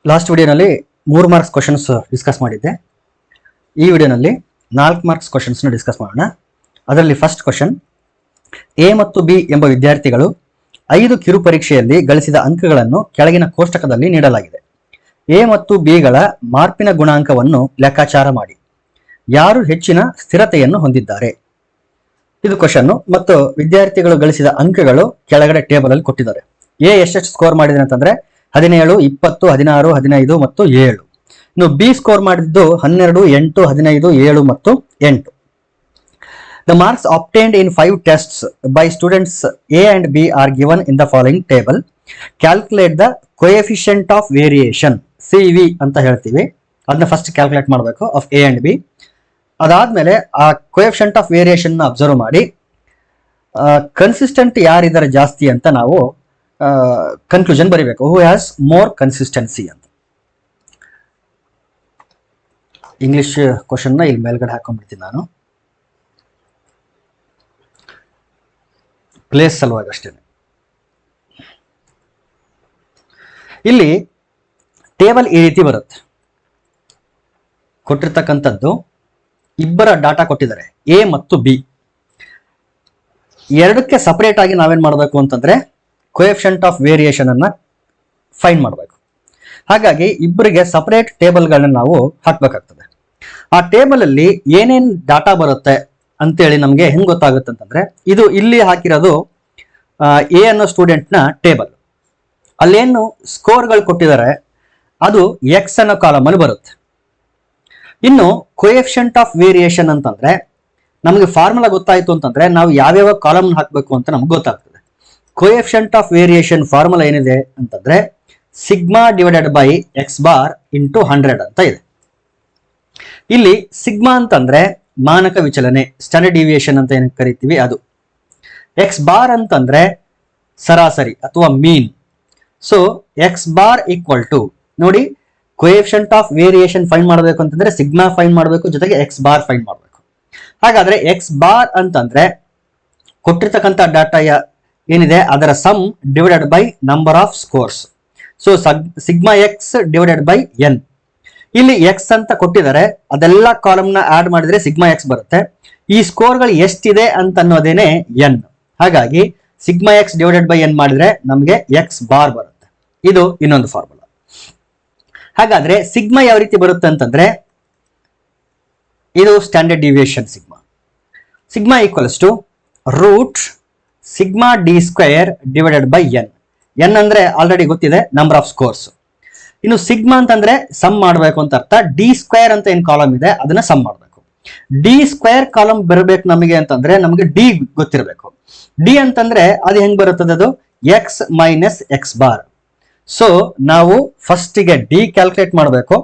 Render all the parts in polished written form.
Last ವಿಡಿಯೋನಲ್ಲಿ 3 marks questions discuss ಮಾಡಿದ್ದೆ. ಈ ವಿಡಿಯೋನಲ್ಲಿ 4 ಮಾರ್ಕ್ಸ್ ಕ್ವಶನ್ಸ್ನ ಡಿಸ್ಕಸ್ ಮಾಡೋಣ. ಅದರಲ್ಲಿ ಫಸ್ಟ್ ಕ್ವಶನ್, ಎ ಮತ್ತು ಬಿ ಎಂಬ ವಿದ್ಯಾರ್ಥಿಗಳು 5 ಕಿರು ಪರೀಕ್ಷೆಯಲ್ಲಿ ಗಳಿಸಿದ ಅಂಕಗಳನ್ನು ಕೆಳಗಿನ ಕೋಷ್ಟಕದಲ್ಲಿ ನೀಡಲಾಗಿದೆ. ಎ ಮತ್ತು ಬಿಗಳ ಮಾರ್ಪಿನ ಗುಣಾಂಕವನ್ನು ಲೆಕ್ಕಾಚಾರ ಮಾಡಿ. ಯಾರು ಹೆಚ್ಚಿನ ಸ್ಥಿರತೆಯನ್ನು ಹೊಂದಿದ್ದಾರೆ? ಇದು ಕ್ವಶನ್ ಮತ್ತು ವಿದ್ಯಾರ್ಥಿಗಳು ಗಳಿಸಿದ ಅಂಕಗಳು ಕೆಳಗಡೆ ಟೇಬಲ್ ಅಲ್ಲಿ ಕೊಟ್ಟಿದ್ದಾರೆ. ಎ ಎಷ್ಟೆಷ್ಟು ಸ್ಕೋರ್ ಮಾಡಿದ್ರೆ ಅಂತಂದ್ರೆ 17, 20, 16, 15 ಮತ್ತು 7. ಇನ್ನು ಬಿ ಸ್ಕೋರ್ ಮಾಡಿದ್ದು 12, 8, 15, 7 ಮತ್ತು 8. The marks obtained in 5 tests by students A and B are given in the following table. Calculate the coefficient of variation, CV ಅಂತ ಹೇಳ್ತೀವಿ. ಅದನ್ನ ಫಸ್ಟ್ ಕ್ಯಾಲ್ಕುಲೇಟ್ ಮಾಡಬೇಕು ಆಫ್ A and B. ಅದಾದ್ಮೇಲೆ ಆ ಕೋಎಫಿಷಿಯಂಟ್ ಆಫ್ ವೇರಿಯೇಷನ್ ನ observe ಮಾಡಿ consistent ಯಾರಿದ್ದಾರೆ ಜಾಸ್ತಿ ಅಂತ ನಾವು ಕನ್ಕ್ಲೂಷನ್ ಬರೀಬೇಕು. ಹೂ ಹ್ಯಾಸ್ ಮೋರ್ ಕನ್ಸಿಸ್ಟೆನ್ಸಿ ಅಂತ. ಇಂಗ್ಲಿಷ್ ಕ್ವಶನ್ ನ ಇಲ್ಲಿ ಮೇಲ್ಗಡೆ ಹಾಕೊಂಡ್ಬಿಡ್ತೀನಿ ನಾನು, ಪ್ಲೇಸ್ ಸಲುವಾಗಿ ಅಷ್ಟೇ. ಇಲ್ಲಿ ಟೇಬಲ್ ಈ ರೀತಿ ಬರುತ್ತೆ. ಕೊಟ್ಟಿರ್ತಕ್ಕಂಥದ್ದು ಇಬ್ಬರ ಡಾಟಾ ಕೊಟ್ಟಿದ್ದಾರೆ, ಎ ಮತ್ತು ಬಿ. ಎರಡಕ್ಕೆ ಸಪರೇಟ್ ಆಗಿ ನಾವೇನ್ ಮಾಡಬೇಕು ಅಂತಂದ್ರೆ ಕೋಎಫಿಷಿಯಂಟ್ ಆಫ್ ವೇರಿಯೇಷನ್ ಅನ್ನ ಫೈಂಡ್ ಮಾಡಬೇಕು. ಹಾಗಾಗಿ ಇಬ್ಬರಿಗೆ ಸಪರೇಟ್ ಟೇಬಲ್ಗಳನ್ನ ನಾವು ಹಾಕ್ಬೇಕಾಗ್ತದೆ. ಆ ಟೇಬಲ್ ಅಲ್ಲಿ ಏನೇನ್ ಡಾಟಾ ಬರುತ್ತೆ ಅಂತೇಳಿ ನಮ್ಗೆ ಹೆಂಗ್ ಗೊತ್ತಾಗುತ್ತೆ ಅಂತಂದ್ರೆ, ಇದು ಇಲ್ಲಿ ಹಾಕಿರೋದು ಎ ಅನ್ನೋ ಸ್ಟೂಡೆಂಟ್ ನ ಟೇಬಲ್. ಅಲ್ಲೇನು ಸ್ಕೋರ್ಗಳು ಕೊಟ್ಟಿದ್ದಾರೆ ಅದು ಎಕ್ಸ್ ಅನ್ನೋ ಕಾಲಮ್ ಅಲ್ಲಿ ಬರುತ್ತೆ. ಇನ್ನು ಕೋಎಫಿಷಿಯಂಟ್ ಆಫ್ ವೇರಿಯೇಷನ್ ಅಂತಂದ್ರೆ ನಮಗೆ ಫಾರ್ಮುಲಾ ಗೊತ್ತಾಯ್ತು ಅಂತಂದ್ರೆ ನಾವು ಯಾವ್ಯಾವ ಕಾಲಮ್ ಹಾಕಬೇಕು ಅಂತ ನಮ್ಗೆ ಗೊತ್ತಾಗ್ತದೆ. ಕೋಎಫಿಷಿಯಂಟ್ ಆಫ್ ವೇರಿಯೇಷನ್ ಫಾರ್ಮುಲಾ ಏನಿದೆ ಅಂತಂದ್ರೆ sigma divided by X bar into 100 ಅಂತ ಇದೆ. ಇಲ್ಲಿ ಸಿಗ್ಮಾ ಅಂತಂದ್ರೆ ಮಾನಕ ವಿಚಲನೆ, ಸ್ಟ್ಯಾಂಡರ್ಡ್ ಡಿವಿಯೇಷನ್ ಅಂತ ಏನ್ ಕರಿತೀವಿ ಅದು. ಎಕ್ಸ್ ಬಾರ್ ಅಂತಂದ್ರೆ ಸರಾಸರಿ ಅಥವಾ mean. So x bar equal to, ನೋಡಿ ಕೋಎಫಿಷಿಯಂಟ್ ಆಫ್ ವೇರಿಯೇಷನ್ ಫೈಂಡ್ ಮಾಡಬೇಕು ಅಂತಂದ್ರೆ ಸಿಗ್ಮಾ ಫೈಂಡ್ ಮಾಡಬೇಕು, ಜೊತೆಗೆ ಎಕ್ಸ್ ಬಾರ್ ಫೈಂಡ್ ಮಾಡಬೇಕು. ಹಾಗಾದ್ರೆ ಎಕ್ಸ್ ಬಾರ್ ಅಂತಂದ್ರೆ ಕೊಟ್ಟಿರ್ತಕ್ಕಂಥ ಡಾಟಾ ಏನಿದೆ ಅದರ sum divided by number of scores. So sigma x divided by n. ಇಲ್ಲಿ ಎಕ್ಸ್ ಅಂತ ಕೊಟ್ಟಿದ್ದಾರೆ, ಅದೆಲ್ಲ ಕಾಲಮ್ ನ ಆಡ್ ಮಾಡಿದ್ರೆ ಸಿಗ್ಮಾ ಎಕ್ಸ್ ಬರುತ್ತೆ. ಈ ಸ್ಕೋರ್ಗಳು ಎಷ್ಟಿದೆ ಅಂತ ಅನ್ನೋದೇನೆ ಎನ್. ಹಾಗಾಗಿ sigma x divided by N ಮಾಡಿದ್ರೆ ನಮಗೆ ಎಕ್ಸ್ ಬಾರ್ ಬರುತ್ತೆ. ಇದು ಇನ್ನೊಂದು ಫಾರ್ಮುಲಾ. ಹಾಗಾದ್ರೆ ಸಿಗ್ಮಾ ಯಾವ ರೀತಿ ಬರುತ್ತೆ ಅಂತಂದ್ರೆ ಇದು standard deviation sigma. Sigma equals to root sigma d square divided by n. N ಅಂದ್ರೆ ಆಲ್ರೆಡಿ ಗೊತ್ತಿದೆ, ನಂಬರ್ ಆಫ್ ಸ್ಕೋರ್ಸ್. ಇನ್ನು ಸಿಗ್ಮಾ ಅಂತಂದ್ರೆ ಸಮ್ ಮಾಡಬೇಕು ಅಂತ ಅರ್ಥ. ಡಿ ಸ್ಕ್ವೇರ್ ಅಂತ ಏನ್ ಕಾಲಮ್ ಇದೆ ಅದನ್ನ ಸಮ್ ಮಾಡಬೇಕು. ಡಿ ಸ್ಕ್ವೇರ್ ಕಾಲಮ್ ಬರಬೇಕು ನಮಗೆ ಅಂತಂದ್ರೆ ನಮಗೆ ಡಿ ಗೊತ್ತಿರಬೇಕು. ಡಿ ಅಂತಂದ್ರೆ ಅದು ಹೆಂಗ್ ಬರುತ್ತದೆ, ಅದು X minus x bar. So ನಾವು ಫಸ್ಟಿಗೆ ಡಿ ಕ್ಯಾಲ್ಕುಲೇಟ್ ಮಾಡಬೇಕು,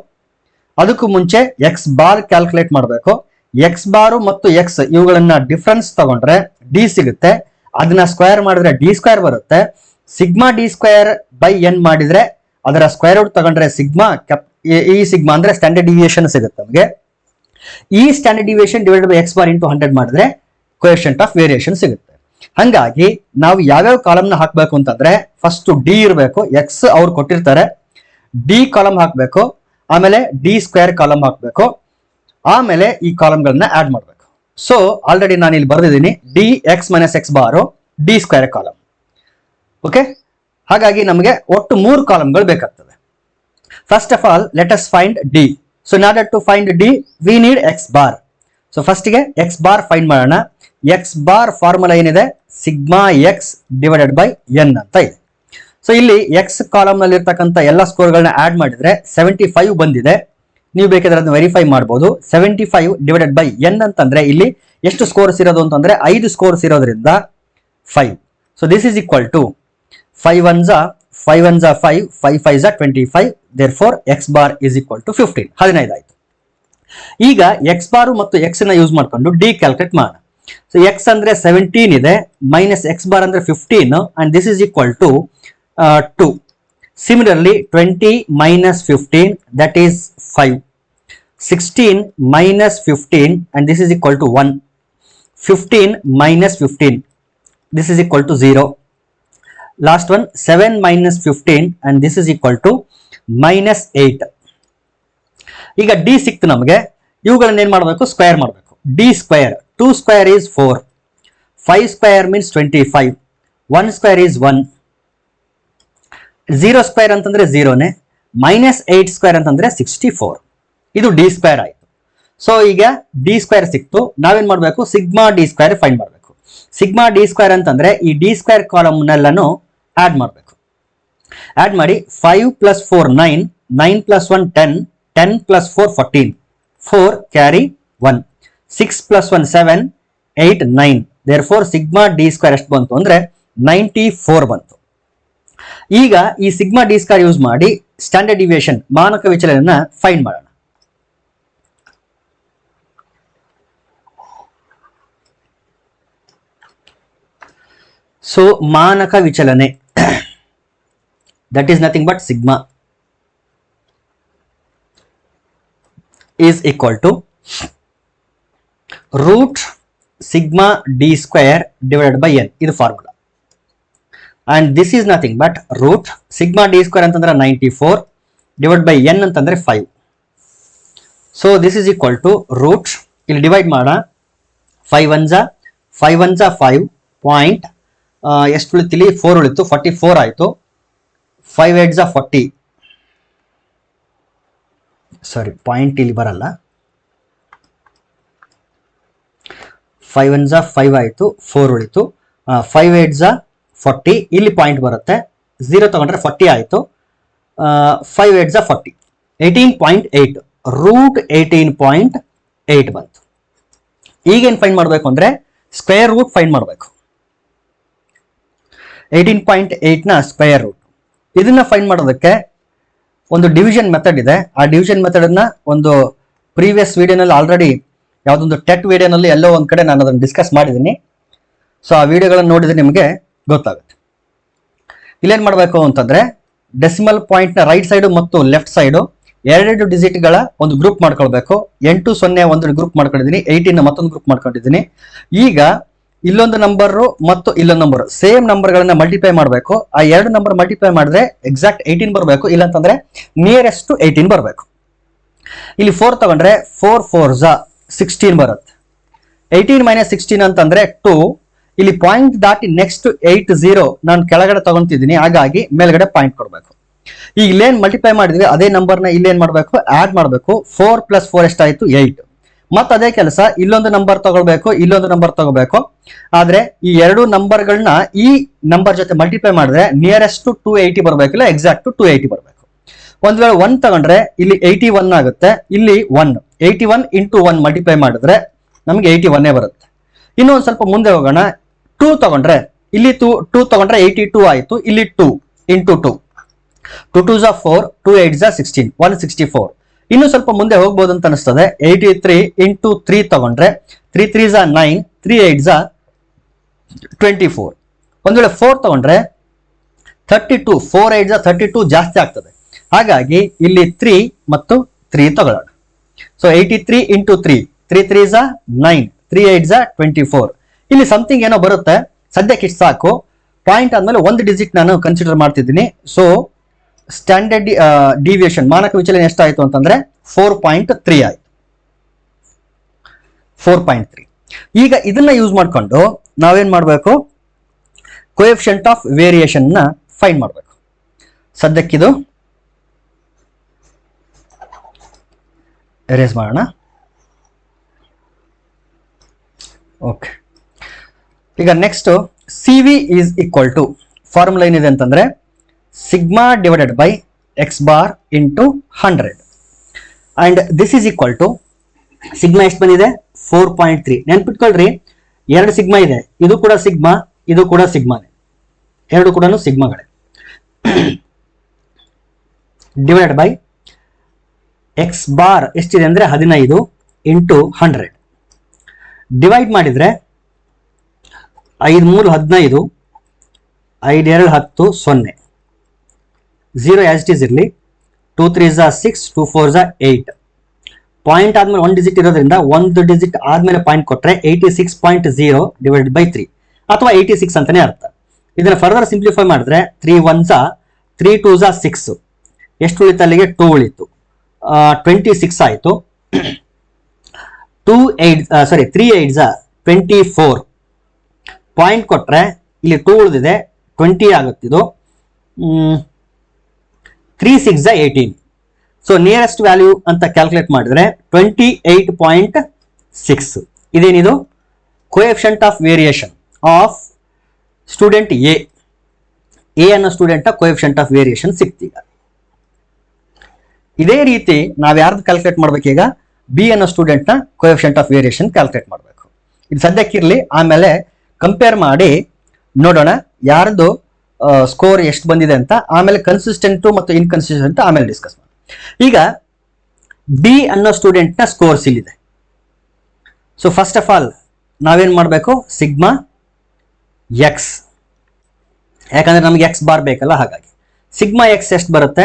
ಅದಕ್ಕೂ ಮುಂಚೆ ಎಕ್ಸ್ ಬಾರ್ ಕ್ಯಾಲ್ಕುಲೇಟ್ ಮಾಡಬೇಕು. ಎಕ್ಸ್ ಬಾರು ಮತ್ತು ಎಕ್ಸ್ ಇವುಗಳನ್ನ ಡಿಫ್ರೆನ್ಸ್ ತಗೊಂಡ್ರೆ ಡಿ ಸಿಗುತ್ತೆ, ಅದನ್ನ ಸ್ಕ್ವೇರ್ ಮಾಡಿದ್ರೆ ಡಿ ಸ್ಕ್ವೇರ್ ಬರುತ್ತೆ. Sigma d square by N ಮಾಡಿದ್ರೆ ಅದರ ಸ್ಕ್ವೇರ್ ರೂಟ್ ತಗೊಂಡ್ರೆ ಸಿಗ್ಮಾ ಈ ಸಿಗ್ಮಾ ಅಂದ್ರೆ ಸ್ಟ್ಯಾಂಡರ್ಡ್ ಡಿವಿಯೇಷನ್ ಸಿಗುತ್ತೆ ನಮಗೆ. ಈ standard deviation divided by X bar into 100 ಮಾಡಿದ್ರೆ ಕೋಎಫಿಷಿಯಂಟ್ ಆಫ್ ವೇರಿಯೇಷನ್ ಸಿಗುತ್ತೆ. ಹಂಗಾಗಿ ನಾವು ಯಾವ್ಯಾವ ಕಾಲಮ್ ನ ಹಾಕ್ಬೇಕು ಅಂತಂದ್ರೆ ಫಸ್ಟ್ ಡಿ ಇರಬೇಕು, ಎಕ್ಸ್ ಅವ್ರು ಕೊಟ್ಟಿರ್ತಾರೆ, ಡಿ ಕಾಲಮ್ ಹಾಕ್ಬೇಕು, ಆಮೇಲೆ ಡಿ ಸ್ಕ್ವೇರ್ ಕಾಲಮ್ ಹಾಕ್ಬೇಕು, ಆಮೇಲೆ ಈ ಕಾಲಮ್ಗಳನ್ನ ಆಡ್ ಮಾಡಬೇಕು. ಸೊ ಆಲ್ರೆಡಿ ನಾನು ಇಲ್ಲಿ ಬರೆದಿದ್ದೀನಿ d x minus x bar d square column. Okay, ಹಾಗಾಗಿ ನಮಗೆ ಒಟ್ಟು 3 ಕಾಲಮ್ಗಳು ಬೇಕಾಗ್ತದೆ. First of all let us find d. So in order to find d we need x bar. So ಫಸ್ಟ್ಗೆ ಎಕ್ಸ್ ಬಾರ್ ಫೈಂಡ್ ಮಾಡೋಣ. ಎಕ್ಸ್ ಬಾರ್ ಫಾರ್ಮುಲಾ ಏನಿದೆ sigma x divided by n ಅಂತ ಇದೆ. ಸೊ ಇಲ್ಲಿ ಎಕ್ಸ್ ಕಾಲಮ್ ನಲ್ಲಿ ಇರ್ತಕ್ಕಂಥ ಎಲ್ಲ ಸ್ಕೋರ್ಗಳನ್ನ add ಮಾಡಿದ್ರೆ 75 ಬಂದಿದೆ. ನೀವು ಬೇಕಾದ್ರೆ ಅದನ್ನ ವೆರಿಫೈ ಮಾಡಬಹುದು. 75 ಡಿವೈಡೆಡ್ ಬೈ ಎನ್ ಅಂತಂದ್ರೆ ಇಲ್ಲಿ ಎಷ್ಟು ಸ್ಕೋರ್ಸ್ ಇರೋದು ಅಂತಂದ್ರೆ 5 ಸ್ಕೋರ್ಸ್ ಇರೋದ್ರಿಂದ 5. So this is equal to 5 1s 5 5, 5 5s 25. therefore x bar is equal to 15. 15 ಆಯ್ತು. ಈಗ ಎಕ್ಸ್ ಬಾರು ಮತ್ತು ಎಕ್ಸ್ ನ ಯೂಸ್ ಮಾಡ್ಕೊಂಡು ಡಿ ಕ್ಯಾಲ್ಕುಲೇಟ್ ಮಾಡೋಣ. ಸೊ ಎಕ್ಸ್ ಅಂದ್ರೆ 17 ಇದೆ, ಮೈನಸ್ ಎಕ್ಸ್ ಬಾರ್ ಅಂದ್ರೆ 15 and this is equal to 2. Similarly 20 minus 15 that is 5. 16 minus 15 and this is equal to 1. 15 minus 15 this is equal to 0. Last one 7 minus 15 and this is equal to -8. ಈಗ D ಸಿಕ್ತು ನಮಗೆ. ಇವುಗಳನ್ನ ಏನ್ ಮಾಡಬೇಕು? Square ಮಾಡಬೇಕು. D square 2 square is 4, 5 square means 25, 1 square is 1, 0 square ಅಂತಂದ್ರೆ 0ನೇ, -8 square ಅಂತಂದ್ರೆ 64. ಇದು ಡಿ ಸ್ಕ್ವೇರ್ ಆಯ್ತು. ಸೊ ಈಗ ಡಿ ಸ್ಕ್ವೇರ್ ಸಿಕ್ತು. ನಾವೇನ್ ಮಾಡಬೇಕು? ಸಿಗ್ಮಾ ಡಿ ಸ್ಕ್ವೇರ್ ಫೈಂಡ್ ಮಾಡಬೇಕು. ಸಿಗ್ಮಾ ಡಿ ಸ್ಕ್ವೇರ್ ಅಂತಂದ್ರೆ ಈ ಡಿ ಸ್ಕ್ವೇರ್ ಕಾಲಮ್ ನೆಲ್ಲನು ಆಡ್ ಮಾಡಬೇಕು. ಆಡ್ ಮಾಡಿ 5 + 4 9, 9 + 1 10, 10 + 4 14, 4 carry 1, 6 + 1 7, 8 9. therefore sigma d square ಎಷ್ಟು ಬಂತು ಅಂದ್ರೆ 94 ಬಂತು. ಈಗ ಈ ಸಿಗ್ಮಾ ಡಿ ಸ್ಕ್ವೇರ್ ಯೂಸ್ ಮಾಡಿ ಸ್ಟ್ಯಾಂಡರ್ಡ್ ಡಿವಿಯೇಷನ್ ಮಾನಕ ವಿಚಲನ ಫೈಂಡ್ ಮಾಡೋಣ. ಸೊ ಮಾನಕ ವಿಚಲನೆ that is nothing but sigma is equal to root sigma d square divided by n. ಇದು formula. and this is nothing but root sigma d square ಅಂತಂದ್ರೆ 94 divided by n ಅಂತಂದ್ರೆ 5. so this is equal to root, ಇಲ್ಲಿ divide ಮಾಡೋಣ. 5 1 5 point ಎಷ್ಟು ಉಳಿತಿಲಿ? 4 ಉಳಿತು, 44 ಆಯ್ತು. 5 8 40, ಸಾರಿ point ಇಲ್ಲಿ ಬರಲ್ಲ. 5 1 5 ಆಯ್ತು, 4 ಉಳಿತು. 5 8 40, ಇಲ್ಲಿ ಪಾಯಿಂಟ್ ಬರುತ್ತೆ. 0 ತಗೊಂಡ್ರೆ 40 ಆಯ್ತು. 5 8 40, 18.8, ರೂಟ್ 18.8 ಬಂತು. ಈಗೇನು ಫೈಂಡ್ ಮಾಡಬೇಕು ಅಂದ್ರೆ ಸ್ಕ್ವೇರ್ ರೂಟ್ ಫೈಂಡ್ ಮಾಡಬೇಕು. 18.8 ನ ಸ್ಕ್ವೇರ್ ರೂಟ್. ಇದನ್ನ ಫೈಂಡ್ ಮಾಡೋದಕ್ಕೆ ಒಂದು ಡಿವಿಷನ್ ಮೆಥಡ್ ಇದೆ. ಆ ಡಿವಿಷನ್ ಮೆಥಡ್ ಅನ್ನ ಒಂದು ಪ್ರೀವಿಯಸ್ ವಿಡಿಯೋನಲ್ಲಿ ಆಲ್ರೆಡಿ ಯಾವುದೊಂದು ಟೆಟ್ ವಿಡಿಯೋನಲ್ಲಿ ಎಲ್ಲೋ ಒಂದ್ ಕಡೆ ನಾನು ಅದನ್ನು ಡಿಸ್ಕಸ್ ಮಾಡಿದ್ದೀನಿ. ಸೊ ಆ ವಿಡಿಯೋಗಳನ್ನು ನೋಡಿದ್ರೆ ನಿಮಗೆ ಗೊತ್ತಾಗುತ್ತೆ. ಇಲ್ಲೇನ್ ಮಾಡಬೇಕು ಅಂತಂದ್ರೆ ಡೆಸಿಮಲ್ ಪಾಯಿಂಟ್ ನ ರೈಟ್ ಸೈಡ್ ಮತ್ತು ಲೆಫ್ಟ್ ಸೈಡ್ ಎರಡು ಡಿಜಿಟ್ ಗಳ ಒಂದು ಗ್ರೂಪ್ ಮಾಡ್ಕೊಳ್ಬೇಕು. 8 0 ಒಂದು ಗ್ರೂಪ್ ಮಾಡ್ಕೊಂಡಿದ್ದೀನಿ, 18 ಮತ್ತೊಂದು ಗ್ರೂಪ್ ಮಾಡ್ಕೊಂಡಿದ್ದೀನಿ. ಈಗ ಇಲ್ಲೊಂದು ನಂಬರ್ ಮತ್ತು ಇಲ್ಲೊಂದು ನಂಬರ್ ಸೇಮ್ ನಂಬರ್ ಗಳನ್ನ ಮಲ್ಟಿಪ್ಲೈ ಮಾಡಬೇಕು. ಆ ಎರಡು ನಂಬರ್ ಮಲ್ಟಿಪ್ಲೈ ಮಾಡಿದ್ರೆ ಎಕ್ಸಾಕ್ಟ್ 18 ಬರಬೇಕು, ಇಲ್ಲಂತಂದ್ರೆ ನಿಯರೆಸ್ಟ್ ಟು 18 ಬರಬೇಕು. ಇಲ್ಲಿ 4 ತಗೊಂಡ್ರೆ 4 4 16 ಬರುತ್ತೆ. 18 - 16 ಅಂತಂದ್ರೆ 2. ಇಲ್ಲಿ ಪಾಯಿಂಟ್ ದಾಟಿ ನೆಕ್ಸ್ಟ್ 8 0 ನಾನು ಕೆಳಗಡೆ ತಗೊಂತಿದ್ದೀನಿ, ಹಾಗಾಗಿ ಮೇಲ್ಗಡೆ ಪಾಯಿಂಟ್ ಕೊಡಬೇಕು. ಈಗ ಇಲ್ಲೇನ್ ಮಲ್ಟಿಪ್ಲೈ ಮಾಡಿದ್ವಿ ಅದೇ ನಂಬರ್ನ ಇಲ್ಲೇನ್ ಮಾಡಬೇಕು? ಆಡ್ ಮಾಡಬೇಕು. 4 + 4 ಎಷ್ಟಾಯ್ತು? 8. ಮತ್ತೆ ಅದೇ ಕೆಲಸ ಇಲ್ಲೊಂದು ನಂಬರ್ ತಗೊಳ್ಬೇಕು, ಇಲ್ಲೊಂದು ನಂಬರ್ ತಗೋಬೇಕು. ಆದ್ರೆ ಈ ಎರಡು ನಂಬರ್ಗಳನ್ನ ಈ ನಂಬರ್ ಜೊತೆ ಮಲ್ಟಿಪ್ಲೈ ಮಾಡಿದ್ರೆ ನಿಯರೆಸ್ಟ್ ಟು 280 ಬರಬೇಕಿಲ್ಲ, ಎಕ್ಸಾಕ್ಟ್ ಟು 280 ಬರಬೇಕು. ಒಂದ್ ವೇಳೆ 1 ತಗೊಂಡ್ರೆ ಇಲ್ಲಿ 81 ಆಗುತ್ತೆ. ಇಲ್ಲಿ 1 81 × 1 ಮಲ್ಟಿಪ್ಲೈ ಮಾಡಿದ್ರೆ ನಮಗೆ 81 ಬರುತ್ತೆ. ಇನ್ನು ಒಂದ್ ಸ್ವಲ್ಪ ಮುಂದೆ ಹೋಗೋಣ. 2 ತಗೊಂಡ್ರೆ ಇಲ್ಲಿ 2 ತಗೊಂಡ್ರೆ 82 ಆಯ್ತು. ಇಲ್ಲಿ 2 × 2, 2 2 4, 2 8 16, 164. ಇನ್ನು ಸ್ವಲ್ಪ ಮುಂದೆ ಹೋಗ್ಬೋದು ಅಂತ ಅನಿಸ್ತದೆ. 83 × 3 ತಗೊಂಡ್ರೆ 3 3 9, 3 8 24. ಒಂದ್ ವೇಳೆ 4 ತಗೊಂಡ್ರೆ 32, 4 8 32 ಜಾಸ್ತಿ ಆಗ್ತದೆ. ಹಾಗಾಗಿ ಇಲ್ಲಿ 3 ಮತ್ತು 3 ತಗೊಳ್ಳೋಣ. ಸೊ 83 × 3, 3 3 9, 3 8 24. ಇಲ್ಲಿ ಸಮಥಿಂಗ್ ಏನೋ ಬರುತ್ತೆ. ಸದ್ಯಕ್ಕೆ ಇಷ್ಟು ಸಾಕು. ಪಾಯಿಂಟ್ ಆದ್ಮೇಲೆ ಒಂದು ಡಿಜಿಟ್ ನಾನು ಕನ್ಸಿಡರ್ ಮಾಡ್ತಿದ್ದೀನಿ. ಸೊ ಸ್ಟ್ಯಾಂಡರ್ಡ್ ಡಿವಿಯೇಷನ್ ಮಾನಕ ವಿಚಲನೆ ಎಷ್ಟಾಯ್ತು ಅಂತಂದ್ರೆ 4.3 ಆಯ್ತು. 4.3. ಈಗ ಇದನ್ನ ಯೂಸ್ ಮಾಡ್ಕೊಂಡು ನಾವೇನ್ ಮಾಡಬೇಕು? ಕೋಎಫಿಷಿಯಂಟ್ ಆಫ್ ವೇರಿಯೇಷನ್ ನ ಫೈಂಡ್ ಮಾಡಬೇಕು. ಸದ್ಯಕ್ಕಿದು ಎರೇಸ್ ಮಾಡೋಣ. ಓಕೆ. ಈಗ next CV is equal to formula ಏನಿದೆ ಅಂತಂದ್ರೆ sigma divided by x bar into 100. And this is equal to sigma ಎಷ್ಟು ಬಂದಿದೆ? 4.3. ನೆನ್ಪಿಟ್ಕೊಳ್ರಿ, ಎರಡು ಸಿಗ್ಮಾ ಇದೆ. ಇದು ಕೂಡ ಸಿಗ್ಮಾ, ಇದು ಕೂಡ ಸಿಗ್ಮಾನೆ, ಎರಡು ಕೂಡ ಸಿಗ್ಮಾಗಳೇ. ಡಿವೈಡೆಡ್ ಬೈ x ಬಾರ್ ಎಷ್ಟಿದೆ ಅಂದ್ರೆ 15 ಇಂಟು 100. ಡಿವೈಡ್ ಮಾಡಿದ್ರೆ 5 3 15, 5 2 10 0. 0 ಆಸ್ ಇಟ್ ಈಸ್ ಇರಲಿ. 2 3 6, 2 4 8. ಪಾಯಿಂಟ್ ಆದ್ಮೇಲೆ ಒಂದು ಡಿಜಿಟ್ ಇರೋದ್ರಿಂದ ಒಂದು ಡಿಜಿಟ್ ಆದ್ಮೇಲೆ ಪಾಯಿಂಟ್ ಕೊಟ್ರೆ 86.0 ಡಿವೈಡೆಡ್ ಬೈ 3 ಅಥವಾ 86 ಅಂತಾನೆ ಅರ್ಥ. ಇದನ್ನ ಫರ್ದರ್ ಸಿಂಪ್ಲಿಫೈ ಮಾಡಿದ್ರೆ 3 1 3 2 6, ಎಷ್ಟು ಉಳಿತು ಅಲ್ಲಿಗೆ 2 ಉಳಿತು, 26 ಆಯಿತು. 3 8 24 ಪಾಯಿಂಟ್ ಕೊಟ್ರೆ ಇಲ್ಲಿ 2 ಉಳಿದಿದೆ, 20 ಆಗುತ್ತಿದ್ದು. 3 6 18. ಸೊ ನಿಯರೆಸ್ಟ್ ವ್ಯಾಲ್ಯೂ ಅಂತ ಕ್ಯಾಲ್ಕುಲೇಟ್ ಮಾಡಿದ್ರೆ 28.6. ಇದೇನಿದು coefficient of variation of student A ಅನ್ನೋ ಸ್ಟೂಡೆಂಟ್ ಕೋಎಫಿಷಿಯಂಟ್ ಆಫ್ ವೇರಿಯೇಷನ್ ಸಿಕ್ತೀಗ. ಇದೇ ರೀತಿ ನಾವು ಯಾರ್ದು ಕ್ಯಾಲ್ಕುಲೇಟ್ ಮಾಡ್ಬೇಕೀಗ, ಬಿ ಅನ್ನೋ ಸ್ಟೂಡೆಂಟ್ ನ ಕೋಎಫಿಷಿಯಂಟ್ ಆಫ್ ವೇರಿಯೇಷನ್ ಕ್ಯಾಲ್ಕುಲೇಟ್ ಮಾಡಬೇಕು. ಇದು ಸದ್ಯಕ್ಕಿರ್ಲಿ, ಆಮೇಲೆ ಕಂಪೇರ್ ಮಾಡಿ ನೋಡೋಣ ಯಾರ್ದು ಸ್ಕೋರ್ ಎಷ್ಟು ಬಂದಿದೆ ಅಂತ. ಆಮೇಲೆ ಕನ್ಸಿಸ್ಟೆಂಟ್ ಮತ್ತು ಇನ್ಕನ್ಸಿಸ್ಟೆಂಟ್ ಆಮೇಲೆ ಡಿಸ್ಕಸ್ ಮಾಡಿ. ಈಗ ಬಿ ಅನ್ನೋ ಸ್ಟೂಡೆಂಟ್ ನ ಸ್ಕೋರ್ಸ್ ಇಲ್ಲಿದೆ. ಸೊ ಫಸ್ಟ್ ಆಫ್ ಆಲ್ ನಾವೇನ್ ಮಾಡಬೇಕು, ಸಿಗ್ಮಾ ಎಕ್ಸ್, ಯಾಕಂದ್ರೆ ನಮ್ಗೆ ಎಕ್ಸ್ ಬಾರ್ ಬೇಕಲ್ಲ, ಹಾಗಾಗಿ ಸಿಗ್ಮಾ ಎಕ್ಸ್ ಎಷ್ಟು ಬರುತ್ತೆ,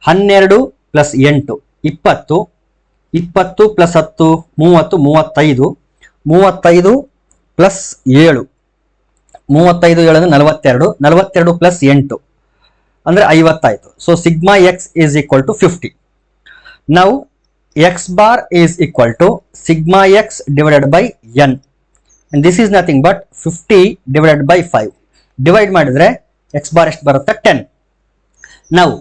12 + 8 20, 20 + 10 30, 35, 35 + 7 35 7 42, 42 + 8 ಅಂದ್ರೆ 50 ಆಯ್ತು. So sigma x is equal to 50. ನಾವು x bar is equal to sigma x divided by n, and this is nothing but 50 divided by 5. Divide ಮಾಡಿದ್ರೆ ಎಕ್ಸ್ ಬಾರ್ ಎಷ್ಟು ಬರುತ್ತೆ, 10. ನಾವು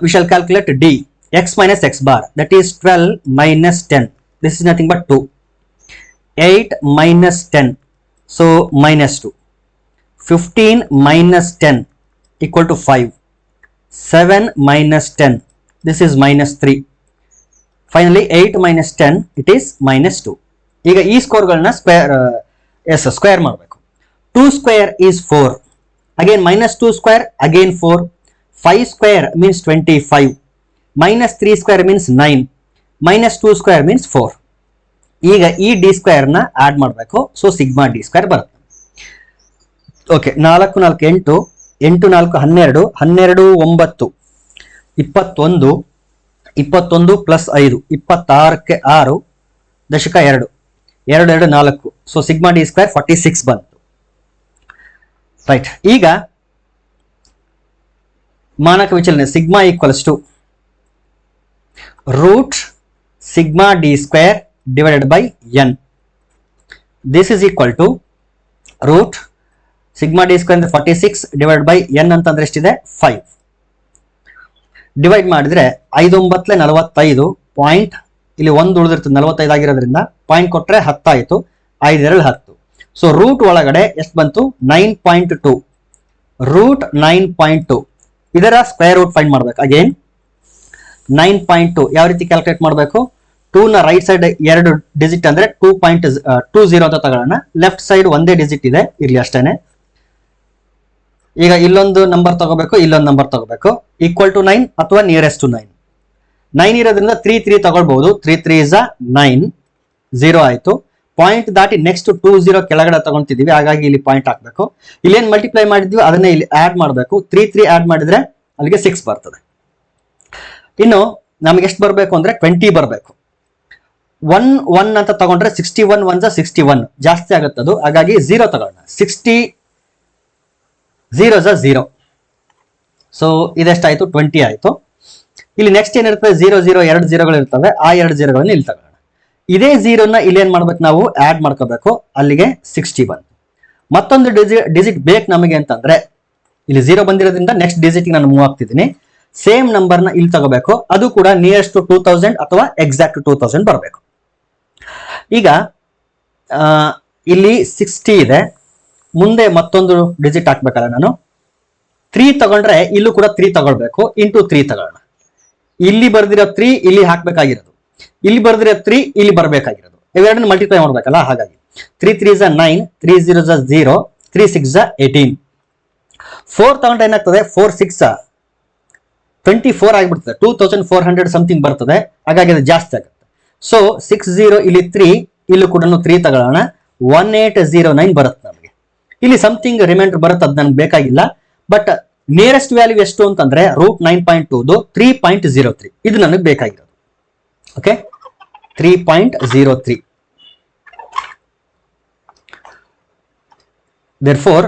we shall calculate d, x minus x bar, that is 12 minus 10. This is nothing but 2. 8 minus 10, so minus 2. 15 minus 10 equal to 5. 7 minus 10, this is minus 3. Finally 8 minus 10, it is minus 2. ಈಗ ಈ ಸ್ಕೋರ್ಗಳನ್ನ square ಮಾಡಬೇಕು. 2 square is 4, again minus 2 square, again 4. 5 square means 25, minus 3 square means 9, minus 2 square means 4. ಈಗ ಈ D square ನ add ಮಾಡಬೇಕು. So sigma d square ಬರುತ್ತೆ. Okay, 4 4 8, 8 4 12, 12 9 21, 21 + 5 26ಕ್ಕೆ 6, ದಶಕ 2 2 2 4. So sigma d square 46 ಬಂತು. ರೈಟ್, ಈಗ ಮಾನಕ ವಿಚಲನೆ sigma equals to root sigma d square divided by n. This is equal to root sigma d square ಅಂದ್ರೆ 46 divide by N ಅಂತಂದ್ರೆ ಎಷ್ಟಿದೆ, 5. Divide ಮಾಡಿದ್ರೆ 5 9 45 ಪಾಯಿಂಟ್, ಇಲ್ಲಿ 1 ಉಳಿದಿರ್ತದೆ 45 ಆಗಿರೋದ್ರಿಂದ ಪಾಯಿಂಟ್ ಕೊಟ್ರೆ 10 ಆಯಿತು, 5 2 10. ಸೊ ರೂಟ್ ಒಳಗಡೆ ಎಷ್ಟು ಬಂತು, 9.2. ರೂಟ್ 9.2 ಇದರ ಸ್ಕ್ವೇರ್ ರೂಟ್ ಫೈಂಡ್ ಮಾಡ್ಬೇಕು. ಅಗೇನ್ 9.2 ಯಾವ ರೀತಿ ಕ್ಯಾಲ್ಕುಲೇಟ್ ಮಾಡಬೇಕು, 2 ನ ರೈಟ್ ಸೈಡ್ 2 ಡಿಜಿಟ್ ಅಂದ್ರೆ 2.20 ಅಂತ ತಗೊಳ್ಳೋಣ. ಲೆಫ್ಟ್ ಸೈಡ್ ಒಂದೇ ಡಿಜಿಟ್ ಇದೆ, ಇರ್ಲಿ ಅಷ್ಟೇನೆ. ಈಗ ಇಲ್ಲೊಂದು ನಂಬರ್ ತಗೋಬೇಕು, ಇಲ್ಲೊಂದು ನಂಬರ್ ತಗೋಬೇಕು. ಈಕ್ವಲ್ ಟು 9 ಅಥವಾ ನಿಯರೆಸ್ಟ್ ಟು 9. 9 ಇರೋದ್ರಿಂದ 3 3 ತಗೊಳ್ಬಹುದು. 3 3 is 9, 0 ಆಯ್ತು. ಪಾಯಿಂಟ್ ದಾಟಿ ನೆಕ್ಸ್ಟ್ 20 ಕೆಳಗಡೆ ತಗೊಂತಿದೀವಿ, ಹಾಗಾಗಿ ಇಲ್ಲಿ ಪಾಯಿಂಟ್ ಹಾಕ್ಬೇಕು. ಇಲ್ಲೇನ್ ಮಲ್ಟಿಪ್ಲೈ ಮಾಡಿದ್ವಿ ಅದನ್ನೇ ಇಲ್ಲಿ ಆಡ್ ಮಾಡಬೇಕು. 3 3 ಆಡ್ ಮಾಡಿದ್ರೆ ಅಲ್ಲಿಗೆ 6 ಬರ್ತದೆ. ಇನ್ನು ನಮ್ಗೆ ಎಷ್ಟು ಬರಬೇಕು ಅಂದ್ರೆ 20 ಬರಬೇಕು. 1 1 ಅಂತ ತಗೊಂಡ್ರೆ 61 1 61 ಜಾಸ್ತಿ ಆಗುತ್ತೆ ಅದು, ಹಾಗಾಗಿ 0 ತಗೋಣ. 60 0 0. ಸೊ ಇದೆಷ್ಟಾಯ್ತು, 20 ಆಯ್ತು. ಇಲ್ಲಿ ನೆಕ್ಸ್ಟ್ ಏನಿರ್ತದೆ, 0 0 2 0ಗಳು ಇರ್ತವೆ, ಆ 2 0ಗಳನ್ನ ಇಲ್ಲಿ ತಗೋಣ. ಇದೇ 0 ನ ಇಲ್ಲಿ ಏನ್ ಮಾಡ್ಬೇಕು, ನಾವು ಆಡ್ ಮಾಡ್ಕೋಬೇಕು. ಅಲ್ಲಿಗೆ 60 ಬಂತು. ಮತ್ತೊಂದು ಡಿಜಿಟ್ ಬೇಕು ನಮಗೆ ಅಂತಂದ್ರೆ ಇಲ್ಲಿ 0 ಬಂದಿರೋದ್ರಿಂದ ನೆಕ್ಸ್ಟ್ ಡಿಜಿಟ್ ನಾನು ಮೂವ್ ಆಗ್ತಿದ್ದೀನಿ. ಸೇಮ್ ನಂಬರ್ ನ ಇಲ್ಲಿ ತಗೋಬೇಕು, ಅದು ಕೂಡ ನಿಯರೆಸ್ಟ್ ಟು 2000 ಅಥವಾ ಎಕ್ಸಾಕ್ಟ್ 2000 ಬರಬೇಕು. ಈಗ ಇಲ್ಲಿ 60 ಇದೆ, ಮುಂದೆ ಮತ್ತೊಂದು ಡಿಜಿಟ್ ಹಾಕ್ಬೇಕಲ್ಲ ನಾನು. 3 ತಗೊಂಡ್ರೆ ಇಲ್ಲೂ ಕೂಡ 3 ತಗೊಳ್ಬೇಕು, ಇಂಟು 3 ತಗೋಣ. ಇಲ್ಲಿ ಬರ್ದಿರೋ 3 ಇಲ್ಲಿ ಹಾಕ್ಬೇಕಾಗಿರೋದು, ಇಲ್ಲಿ ಬರ್ದಿರೋ 3 ಇಲ್ಲಿ ಬರ್ಬೇಕಾಗಿರೋದು, ಇವೆರಡನ್ನ ಮಲ್ಟಿಪ್ಲೈ ಮಾಡ್ಬೇಕಲ್ಲ, ಹಾಗಾಗಿ 3 3 is 9, 3 0 is 0, 3 6 is 18. 4 ತಗೊಂಡ್ರೆ ಏನಾಗ್ತದೆ, 4 6 24 ಆಗಿಬಿಡ್ತದೆ, 2400 ಸಮಥಿಂಗ್ ಬರ್ತದೆ, ಹಾಗಾಗಿ ಅದು ಜಾಸ್ತಿ ಆಗುತ್ತೆ. ಸೊ 60 ಇಲ್ಲಿ 3, ಇಲ್ಲೂ ಕೂಡ 3 ತಗೊಳ್ಳೋಣ, 1809 ಬರುತ್ತೆ ನಮಗೆ. ಇಲ್ಲಿ ಸಮಥಿಂಗ್ ರಿಮೈಂಡರ್ ಬರುತ್ತೆ, ಅದು ನನಗೆ ಬೇಕಾಗಿಲ್ಲ. ಬಟ್ ನಿಯರೆಸ್ಟ್ ವ್ಯಾಲ್ಯೂ ಎಷ್ಟು ಅಂತಂದ್ರೆ ರೂಟ್ 9.2 3.03, ಇದು ನನಗೆ ಬೇಕಾಗಿರೋದು. Okay, 3.03. Therefore,